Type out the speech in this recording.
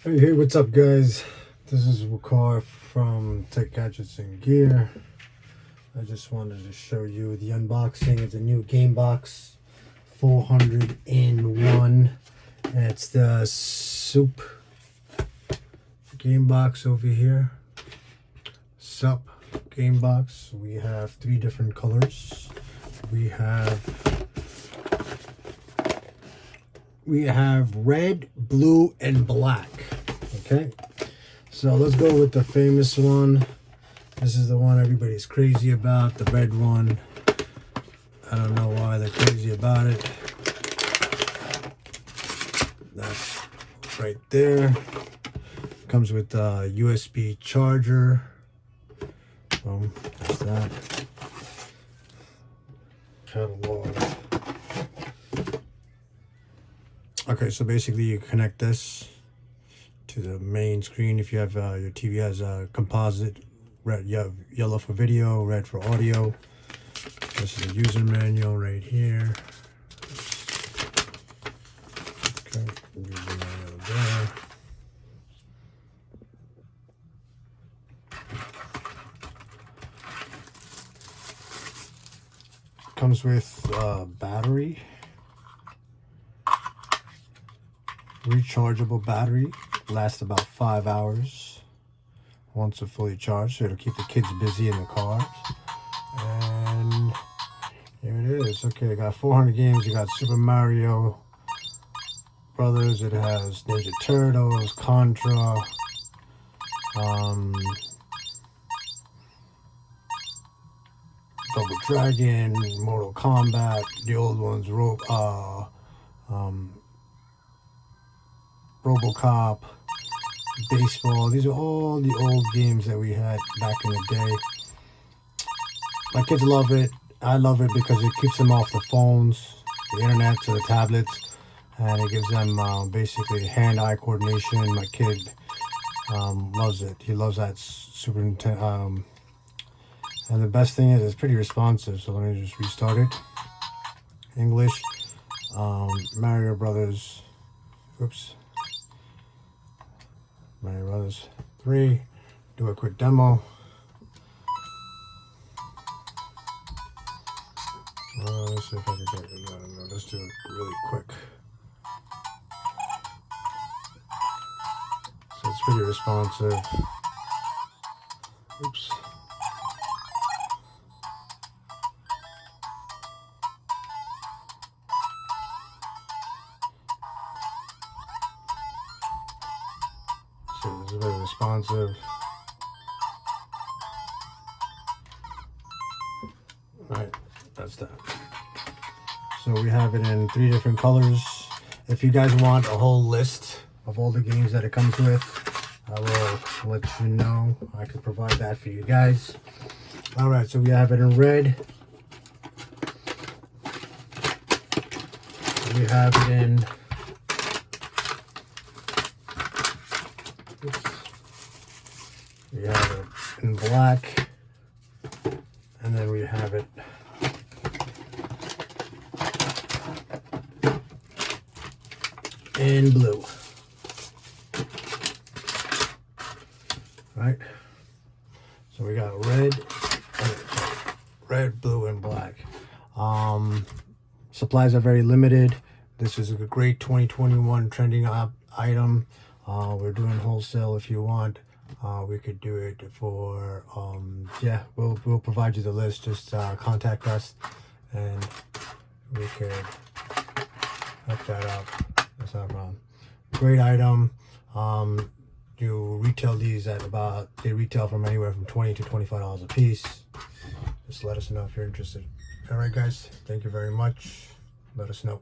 Hey, what's up, guys? This is Wakar from Tech Gadgets and Gear. I just wanted to show you the unboxing of the new GameBox 400-in-1. It's the Soup GameBox over here. Sup GameBox. We have 3 different colors. We have red, blue, and black. Okay, so let's go with the famous one. This is the one everybody's crazy about, the red one. I don't know why they're crazy about it. That's right there. Comes with a USB charger. Boom, that's that. Catalog. Okay, so basically you connect this to the main screen. If you have your TV has a composite, red, you have yellow for video, red for audio. This is the user manual right here. Okay, user manual there. Comes with battery. Rechargeable battery, lasts about 5 hours once it's fully charged, so it'll keep the kids busy in the cars. And here it is. Okay, I got 400 games. You got Super Mario Brothers. It has Ninja Turtles, Contra, Double Dragon, Mortal Kombat, the old ones, RoboCop, baseball. These are all the old games that we had back in the day. My kids love it. I love it because it keeps them off the phones, the internet, to the tablets, and it gives them basically hand-eye coordination. My kid loves it. He loves that Super Nintendo. And the best thing is it's pretty responsive. So let me just restart it. English, Mario Brothers. Oops. Mario Brothers 3. Do a quick demo. Let's see if I can get it. No, let's do it really quick. So it's pretty responsive. Oops. So it's very responsive. Alright, that's that. So we have it in 3 different colors. If you guys want a whole list of all the games that it comes with, I will let you know. I can provide that for you guys. Alright, so we have it in red. We have it in we have it in black, and then we have it in blue. Right? So we got red, blue, and black. Supplies are very limited. This is a great 2021 trending item. We're doing wholesale if you want. We could do it for yeah, we'll provide you the list. Just contact us and we could hook that up. That's not a problem. Great item. You retail these at they retail from anywhere from $20 to $25 a piece. Just let us know if you're interested. All right, guys, thank you very much. Let us know.